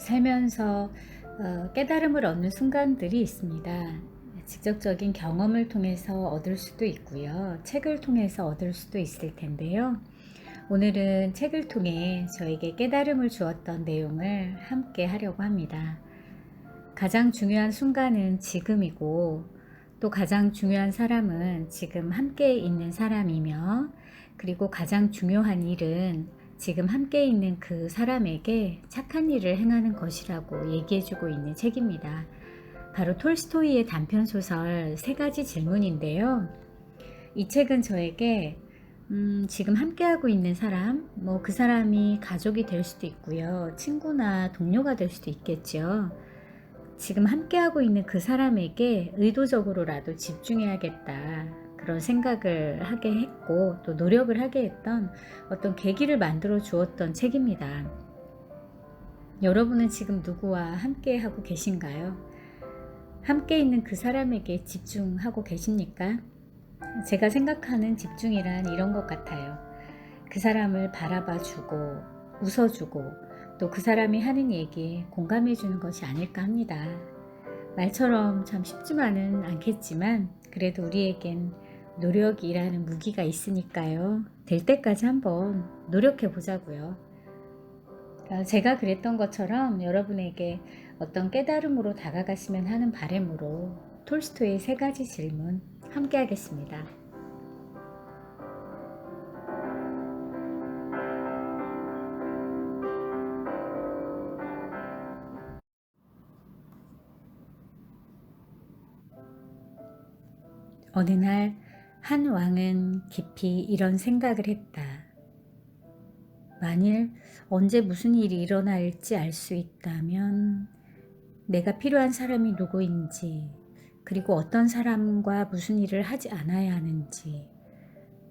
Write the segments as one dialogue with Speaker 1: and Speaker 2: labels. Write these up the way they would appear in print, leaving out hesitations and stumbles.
Speaker 1: 살면서 깨달음을 얻는 순간들이 있습니다. 직접적인 경험을 통해서 얻을 수도 있고요. 책을 통해서 얻을 수도 있을 텐데요. 오늘은 책을 통해 저에게 깨달음을 주었던 내용을 함께 하려고 합니다. 가장 중요한 순간은 지금이고, 또 가장 중요한 사람은 지금 함께 있는 사람이며, 그리고 가장 중요한 일은 지금 함께 있는 그 사람에게 착한 일을 행하는 것이라고 얘기해주고 있는 책입니다. 바로 톨스토이의 단편소설 세 가지 질문인데요. 이 책은 저에게 지금 함께하고 있는 사람, 그 사람이 가족이 될 수도 있고요. 친구나 동료가 될 수도 있겠죠. 지금 함께하고 있는 그 사람에게 의도적으로라도 집중해야겠다, 그런 생각을 하게 했고, 또 노력을 하게 했던 어떤 계기를 만들어 주었던 책입니다. 여러분은 지금 누구와 함께하고 계신가요? 함께 있는 그 사람에게 집중하고 계십니까? 제가 생각하는 집중이란 이런 것 같아요. 그 사람을 바라봐 주고 웃어주고, 또 그 사람이 하는 얘기에 공감해 주는 것이 아닐까 합니다. 말처럼 참 쉽지만은 않겠지만, 그래도 우리에겐 노력이라는 무기가 있으니까요. 될 때까지 한번 노력해 보자고요. 제가 그랬던 것처럼 여러분에게 어떤 깨달음으로 다가가시면 하는 바람으로 톨스토이의 세 가지 질문 함께 하겠습니다. 어느 날 한 왕은 깊이 이런 생각을 했다. 만일 언제 무슨 일이 일어날지 알 수 있다면, 내가 필요한 사람이 누구인지, 그리고 어떤 사람과 무슨 일을 하지 않아야 하는지,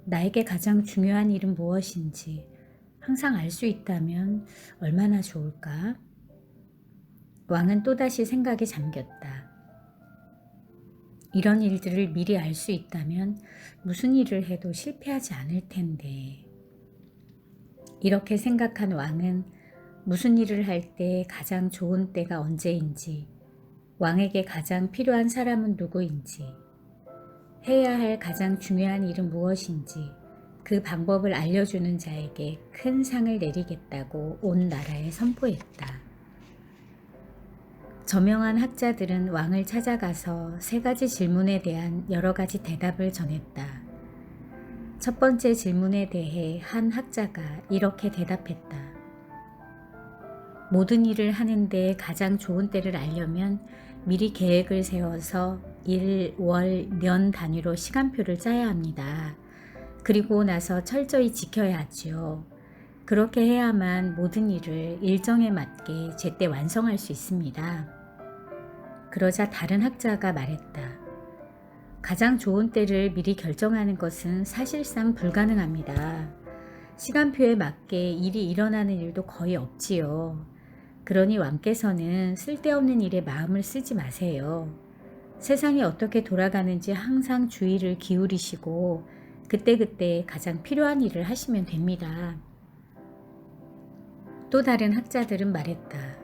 Speaker 1: 나에게 가장 중요한 일은 무엇인지 항상 알 수 있다면 얼마나 좋을까? 왕은 또다시 생각에 잠겼다. 이런 일들을 미리 알 수 있다면 무슨 일을 해도 실패하지 않을 텐데. 이렇게 생각한 왕은 무슨 일을 할 때 가장 좋은 때가 언제인지, 왕에게 가장 필요한 사람은 누구인지, 해야 할 가장 중요한 일은 무엇인지, 그 방법을 알려주는 자에게 큰 상을 내리겠다고 온 나라에 선포했다. 저명한 학자들은 왕을 찾아가서 세 가지 질문에 대한 여러 가지 대답을 전했다. 첫 번째 질문에 대해 한 학자가 이렇게 대답했다. 모든 일을 하는데 가장 좋은 때를 알려면 미리 계획을 세워서 일, 월, 년 단위로 시간표를 짜야 합니다. 그리고 나서 철저히 지켜야 하지요. 그렇게 해야만 모든 일을 일정에 맞게 제때 완성할 수 있습니다. 그러자 다른 학자가 말했다. 가장 좋은 때를 미리 결정하는 것은 사실상 불가능합니다. 시간표에 맞게 일이 일어나는 일도 거의 없지요. 그러니 왕께서는 쓸데없는 일에 마음을 쓰지 마세요. 세상이 어떻게 돌아가는지 항상 주의를 기울이시고, 그때그때 가장 필요한 일을 하시면 됩니다. 또 다른 학자들은 말했다.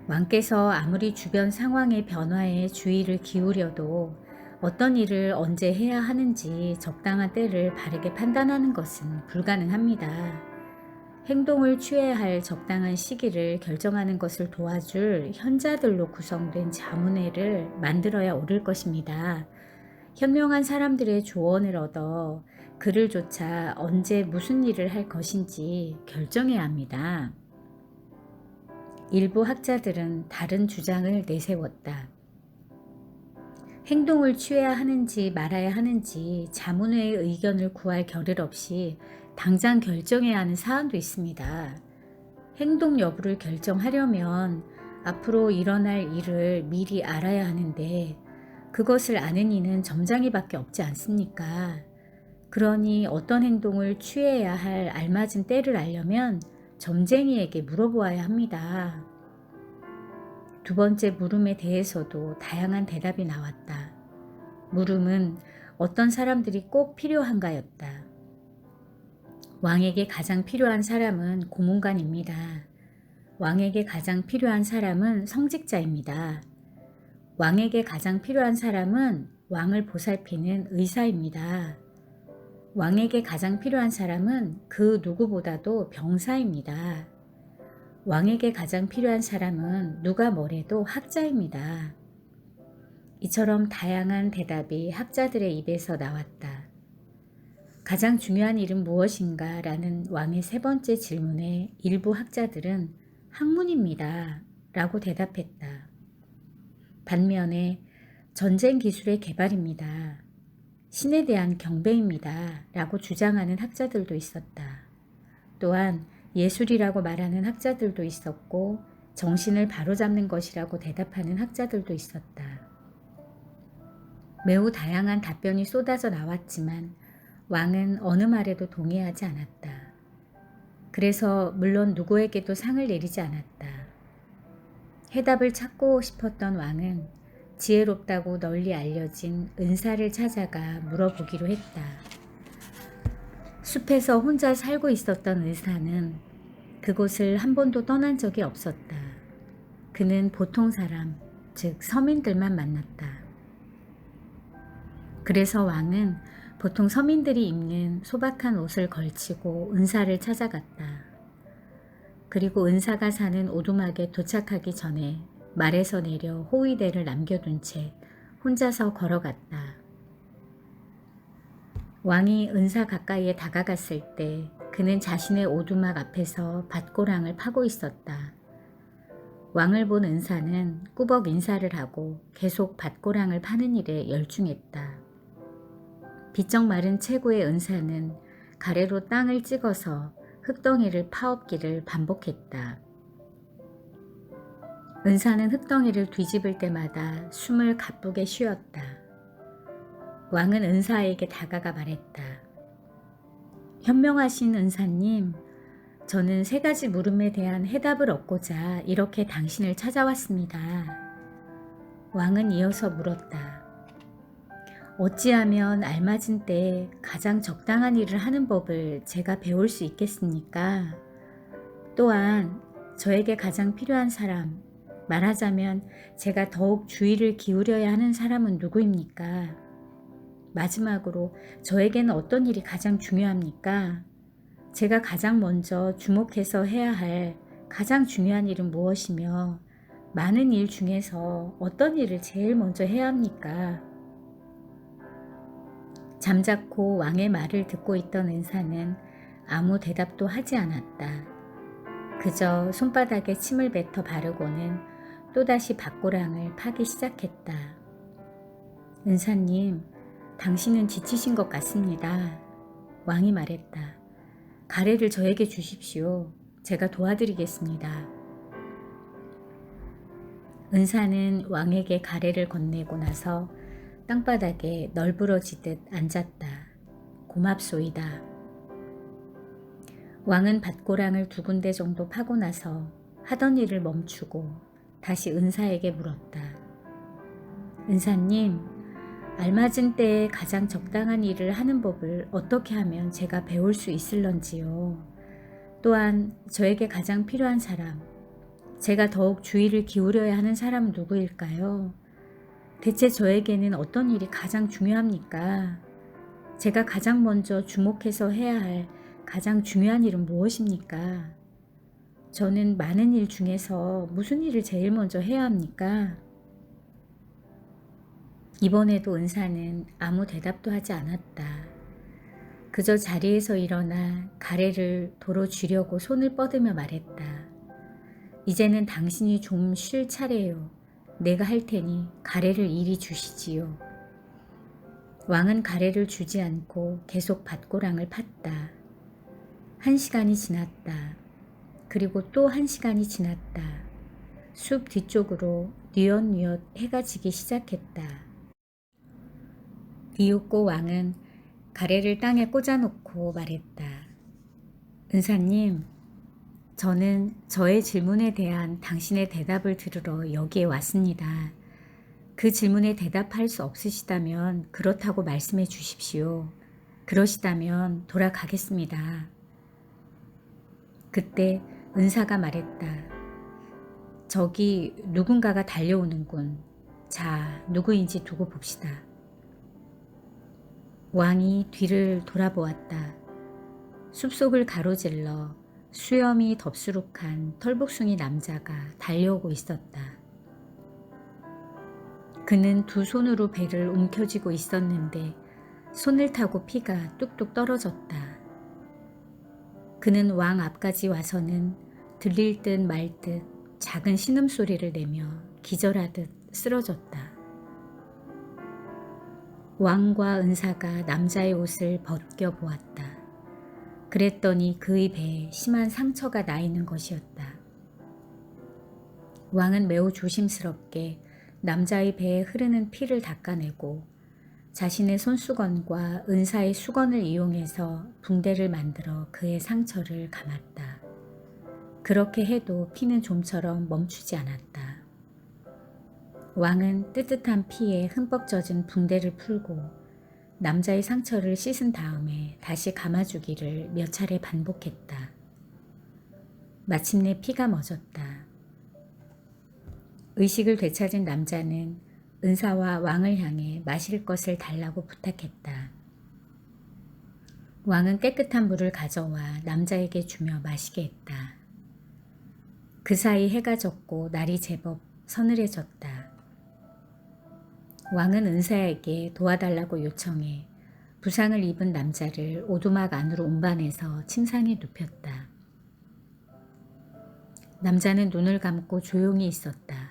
Speaker 1: 왕께서 아무리 주변 상황의 변화에 주의를 기울여도 어떤 일을 언제 해야 하는지 적당한 때를 바르게 판단하는 것은 불가능합니다. 행동을 취해야 할 적당한 시기를 결정하는 것을 도와줄 현자들로 구성된 자문회를 만들어야 옳을 것입니다. 현명한 사람들의 조언을 얻어 그를 쫓아 언제 무슨 일을 할 것인지 결정해야 합니다. 일부 학자들은 다른 주장을 내세웠다. 행동을 취해야 하는지 말아야 하는지 자문회의 의견을 구할 겨를 없이 당장 결정해야 하는 사안도 있습니다. 행동 여부를 결정하려면 앞으로 일어날 일을 미리 알아야 하는데, 그것을 아는 이는 점장이밖에 없지 않습니까? 그러니 어떤 행동을 취해야 할 알맞은 때를 알려면 점쟁이에게 물어보아야 합니다. 두 번째 물음에 대해서도 다양한 대답이 나왔다. 물음은 어떤 사람들이 꼭 필요한가였다. 왕에게 가장 필요한 사람은 고문관입니다. 왕에게 가장 필요한 사람은 성직자입니다. 왕에게 가장 필요한 사람은 왕을 보살피는 의사입니다. 왕에게 가장 필요한 사람은 그 누구보다도 병사입니다. 왕에게 가장 필요한 사람은 누가 뭐래도 학자입니다. 이처럼 다양한 대답이 학자들의 입에서 나왔다. 가장 중요한 일은 무엇인가? 라는 왕의 세 번째 질문에 일부 학자들은 학문입니다. 라고 대답했다. 반면에 전쟁 기술의 개발입니다. 신에 대한 경배입니다. 라고 주장하는 학자들도 있었다. 또한 예술이라고 말하는 학자들도 있었고 정신을 바로잡는 것이라고 대답하는 학자들도 있었다. 매우 다양한 답변이 쏟아져 나왔지만 왕은 어느 말에도 동의하지 않았다. 그래서 물론 누구에게도 상을 내리지 않았다. 해답을 찾고 싶었던 왕은 지혜롭다고 널리 알려진 은사를 찾아가 물어보기로 했다. 숲에서 혼자 살고 있었던 의사는 그곳을 한 번도 떠난 적이 없었다. 그는 보통 사람, 즉 서민들만 만났다. 그래서 왕은 보통 서민들이 입는 소박한 옷을 걸치고 은사를 찾아갔다. 그리고 은사가 사는 오두막에 도착하기 전에 말에서 내려 호위대를 남겨둔 채 혼자서 걸어갔다. 왕이 은사 가까이에 다가갔을 때 그는 자신의 오두막 앞에서 밭고랑을 파고 있었다. 왕을 본 은사는 꾸벅 인사를 하고 계속 밭고랑을 파는 일에 열중했다. 비쩍 마른 체구의 은사는 가래로 땅을 찍어서 흙덩이를 파엎기를 반복했다. 은사는 흙덩이를 뒤집을 때마다 숨을 가쁘게 쉬었다. 왕은 은사에게 다가가 말했다. 현명하신 은사님, 저는 세 가지 물음에 대한 해답을 얻고자 이렇게 당신을 찾아왔습니다. 왕은 이어서 물었다. 어찌하면 알맞은 때에 가장 적당한 일을 하는 법을 제가 배울 수 있겠습니까? 또한 저에게 가장 필요한 사람, 말하자면 제가 더욱 주의를 기울여야 하는 사람은 누구입니까? 마지막으로 저에게는 어떤 일이 가장 중요합니까? 제가 가장 먼저 주목해서 해야 할 가장 중요한 일은 무엇이며 많은 일 중에서 어떤 일을 제일 먼저 해야 합니까? 잠자코 왕의 말을 듣고 있던 은사는 아무 대답도 하지 않았다. 그저 손바닥에 침을 뱉어 바르고는 또다시 밭고랑을 파기 시작했다. 은사님, 당신은 지치신 것 같습니다. 왕이 말했다. 가래를 저에게 주십시오. 제가 도와드리겠습니다. 은사는 왕에게 가래를 건네고 나서 땅바닥에 널브러지듯 앉았다. 고맙소이다. 왕은 밭고랑을 2군데 정도 파고 나서 하던 일을 멈추고 다시 은사에게 물었다. 은사님, 알맞은 때에 가장 적당한 일을 하는 법을 어떻게 하면 제가 배울 수 있을런지요. 또한 저에게 가장 필요한 사람, 제가 더욱 주의를 기울여야 하는 사람은 누구일까요? 대체 저에게는 어떤 일이 가장 중요합니까? 제가 가장 먼저 주목해서 해야 할 가장 중요한 일은 무엇입니까? 저는 많은 일 중에서 무슨 일을 제일 먼저 해야 합니까? 이번에도 은사는 아무 대답도 하지 않았다. 그저 자리에서 일어나 가래를 도로 쥐려고 손을 뻗으며 말했다. 이제는 당신이 좀 쉴 차례요. 내가 할 테니 가래를 이리 주시지요. 왕은 가래를 주지 않고 계속 밭고랑을 팠다. 1시간이 지났다. 그리고 또 1시간이 지났다. 숲 뒤쪽으로 뉘엿뉘엿 해가 지기 시작했다. 비웃고 왕은 가래를 땅에 꽂아놓고 말했다. 은사님, 저는 저의 질문에 대한 당신의 대답을 들으러 여기에 왔습니다. 그 질문에 대답할 수 없으시다면 그렇다고 말씀해 주십시오. 그러시다면 돌아가겠습니다. 그때 은사가 말했다. 저기 누군가가 달려오는군. 자, 누구인지 두고 봅시다. 왕이 뒤를 돌아보았다. 숲속을 가로질러 수염이 덥수룩한 털복숭이 남자가 달려오고 있었다. 그는 두 손으로 배를 움켜쥐고 있었는데 손을 타고 피가 뚝뚝 떨어졌다. 그는 왕 앞까지 와서는 들릴 듯 말 듯 작은 신음소리를 내며 기절하듯 쓰러졌다. 왕과 은사가 남자의 옷을 벗겨보았다. 그랬더니 그의 배에 심한 상처가 나 있는 것이었다. 왕은 매우 조심스럽게 남자의 배에 흐르는 피를 닦아내고 자신의 손수건과 은사의 수건을 이용해서 붕대를 만들어 그의 상처를 감았다. 그렇게 해도 피는 좀처럼 멈추지 않았다. 왕은 뜨뜻한 피에 흠뻑 젖은 붕대를 풀고 남자의 상처를 씻은 다음에 다시 감아주기를 몇 차례 반복했다. 마침내 피가 멎었다. 의식을 되찾은 남자는 은사와 왕을 향해 마실 것을 달라고 부탁했다. 왕은 깨끗한 물을 가져와 남자에게 주며 마시게 했다. 그 사이 해가 졌고 날이 제법 서늘해졌다. 왕은 은사에게 도와달라고 요청해 부상을 입은 남자를 오두막 안으로 운반해서 침상에 눕혔다. 남자는 눈을 감고 조용히 있었다.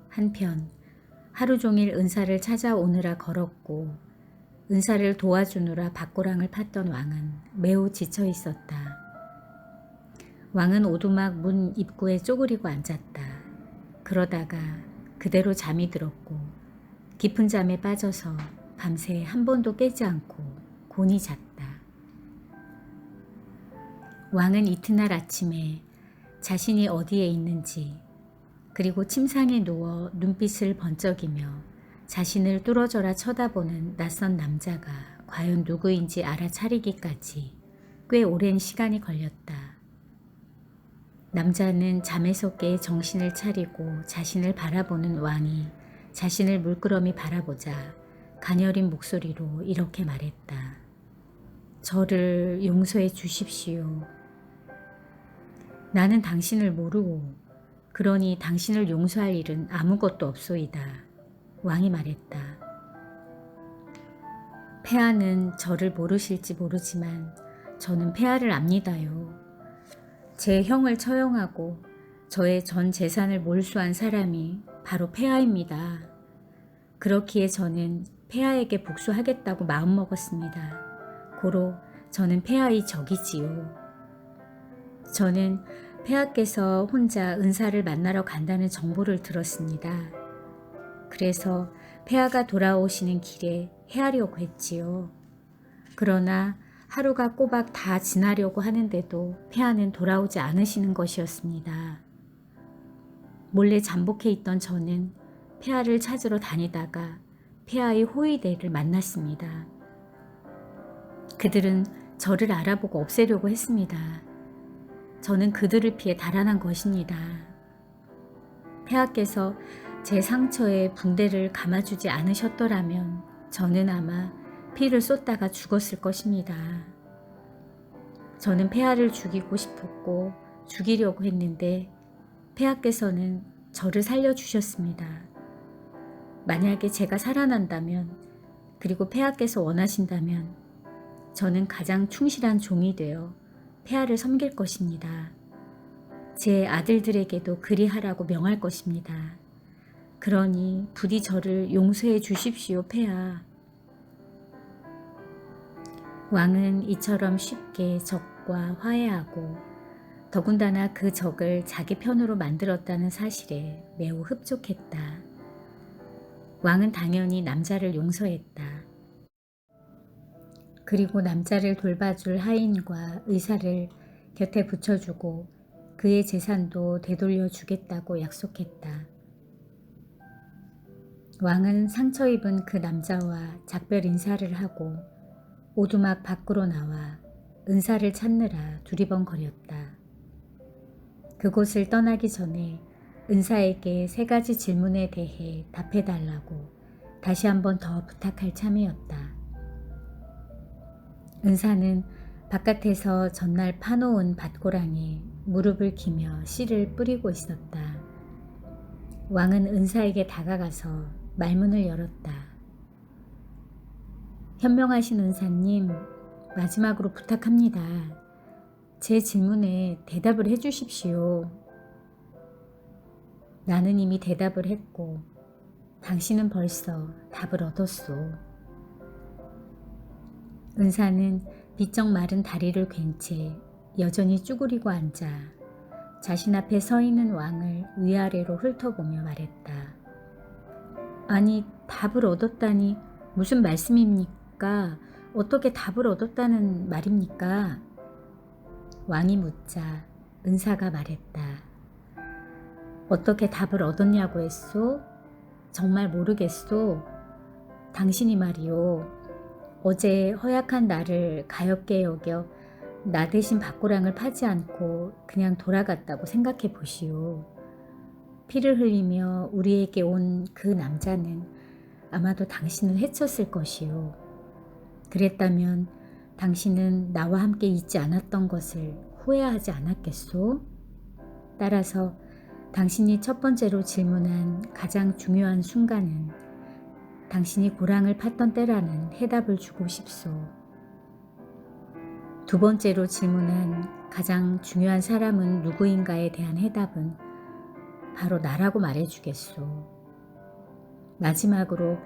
Speaker 1: 한편 하루 종일 은사를 찾아오느라 걸었고 은사를 도와주느라 밭고랑을 팠던 왕은 매우 지쳐 있었다. 왕은 오두막 문 입구에 쪼그리고 앉았다. 그러다가 그대로 잠이 들었고 깊은 잠에 빠져서 밤새 한 번도 깨지 않고 곤히 잤다. 왕은 이튿날 아침에 자신이 어디에 있는지 그리고 침상에 누워 눈빛을 번쩍이며 자신을 뚫어져라 쳐다보는 낯선 남자가 과연 누구인지 알아차리기까지 꽤 오랜 시간이 걸렸다. 남자는 잠에서 깨 정신을 차리고 자신을 바라보는 왕이 자신을 물끄러미 바라보자 가녀린 목소리로 이렇게 말했다. 저를 용서해 주십시오. 나는 당신을 모르고 그러니 당신을 용서할 일은 아무것도 없소이다. 왕이 말했다. 폐하는 저를 모르실지 모르지만 저는 폐하를 압니다요. 제 형을 처형하고 저의 전 재산을 몰수한 사람이 바로 폐하입니다. 그렇기에 저는 폐하에게 복수하겠다고 마음먹었습니다. 고로 저는 폐하의 적이지요. 저는 폐하께서 혼자 은사를 만나러 간다는 정보를 들었습니다. 그래서 폐하가 돌아오시는 길에 헤아려고 했지요. 그러나 하루가 꼬박 다 지나려고 하는데도 폐하는 돌아오지 않으시는 것이었습니다. 몰래 잠복해 있던 저는 폐하를 찾으러 다니다가 폐하의 호위대를 만났습니다. 그들은 저를 알아보고 없애려고 했습니다. 저는 그들을 피해 달아난 것입니다. 폐하께서 제 상처에 붕대를 감아주지 않으셨더라면 저는 아마 피를 쏟다가 죽었을 것입니다. 저는 폐하를 죽이고 싶었고 죽이려고 했는데 폐하께서는 저를 살려주셨습니다. 만약에 제가 살아난다면 그리고 폐하께서 원하신다면 저는 가장 충실한 종이 되어 폐하를 섬길 것입니다. 제 아들들에게도 그리하라고 명할 것입니다. 그러니 부디 저를 용서해 주십시오, 폐하. 왕은 이처럼 쉽게 적과 화해하고 더군다나 그 적을 자기 편으로 만들었다는 사실에 매우 흡족했다. 왕은 당연히 남자를 용서했다. 그리고 남자를 돌봐줄 하인과 의사를 곁에 붙여주고 그의 재산도 되돌려 주겠다고 약속했다. 왕은 상처 입은 그 남자와 작별 인사를 하고 오두막 밖으로 나와 은사를 찾느라 두리번거렸다. 그곳을 떠나기 전에 은사에게 3가지 질문에 대해 답해달라고 다시 한번 더 부탁할 참이었다. 은사는 바깥에서 전날 파놓은 밭고랑에 무릎을 기며 씨를 뿌리고 있었다. 왕은 은사에게 다가가서 말문을 열었다. 현명하신 은사님, 마지막으로 부탁합니다. 제 질문에 대답을 해주십시오. 나는 이미 대답을 했고 당신은 벌써 답을 얻었소. 은사는 비쩍 마른 다리를 괜 채 여전히 쭈그리고 앉아 자신 앞에 서 있는 왕을 위아래로 훑어보며 말했다. 아니, 답을 얻었다니 무슨 말씀입니까? 어떻게 답을 얻었다는 말입니까? 왕이 묻자 은사가 말했다. 어떻게 답을 얻었냐고 했소? 정말 모르겠소. 당신이 말이오. 어제 허약한 나를 가엾게 여겨 나 대신 밭고랑을 파지 않고 그냥 돌아갔다고 생각해 보시오. 피를 흘리며 우리에게 온 그 남자는 아마도 당신을 해쳤을 것이오. 그랬다면 당신은 나와 함께 있지 않았던 것을 후회하지 않았겠소? 따라서 당신이 첫 번째로 질문한 가장 중요한 순간은 당신이 고랑을 팠던 때라는 해답을 주고 싶소. 두 번째로 질문한 가장 중요한 사람은 누구인가에 대한 해답은 바로 나라고 말해주겠소. 마지막으로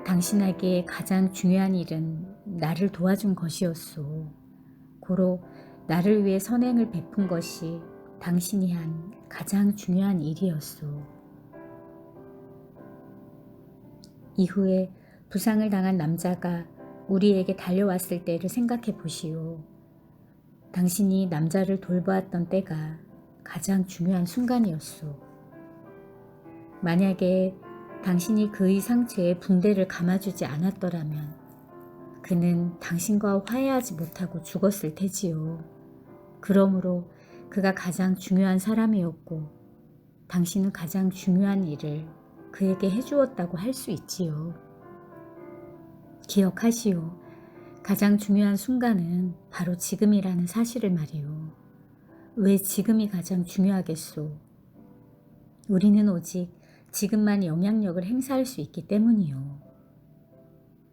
Speaker 1: 당신에게 가장 중요한 일은 나를 도와준 것이었소. 고로 나를 위해 선행을 베푼 것이 당신이 한 가장 중요한 일이었소. 이후에 부상을 당한 남자가 우리에게 달려왔을 때를 생각해 보시오. 당신이 남자를 돌보았던 때가 가장 중요한 순간이었소. 만약에 당신이 그의 상처에 붕대를 감아주지 않았더라면 그는 당신과 화해하지 못하고 죽었을 테지요. 그러므로 그가 가장 중요한 사람이었고 당신은 가장 중요한 일을 그에게 해주었다고 할 수 있지요. 기억하시오. 가장 중요한 순간은 바로 지금이라는 사실을 말이오. 왜 지금이 가장 중요하겠소? 우리는 오직 지금만 영향력을 행사할 수 있기 때문이요.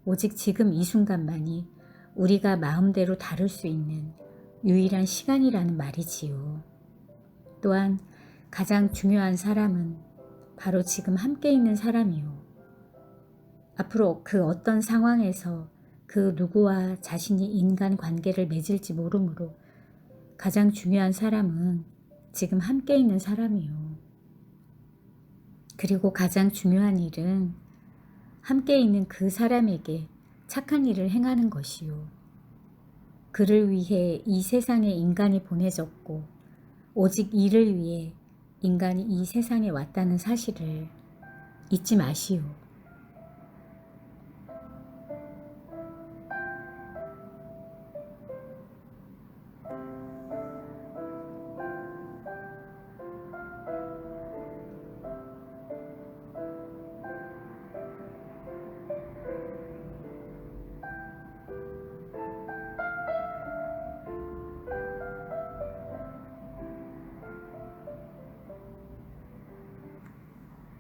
Speaker 1: 오직 지금 이 순간만이 우리가 마음대로 다룰 수 있는 유일한 시간이라는 말이지요. 또한 가장 중요한 사람은 바로 지금 함께 있는 사람이요. 앞으로 그 어떤 상황에서 그 누구와 자신이 인간관계를 맺을지 모르므로 가장 중요한 사람은 지금 함께 있는 사람이요. 그리고 가장 중요한 일은 함께 있는 그 사람에게 착한 일을 행하는 것이요. 그를 위해 이 세상에 인간이 보내졌고 오직 이를 위해 인간이 이 세상에 왔다는 사실을 잊지 마시오.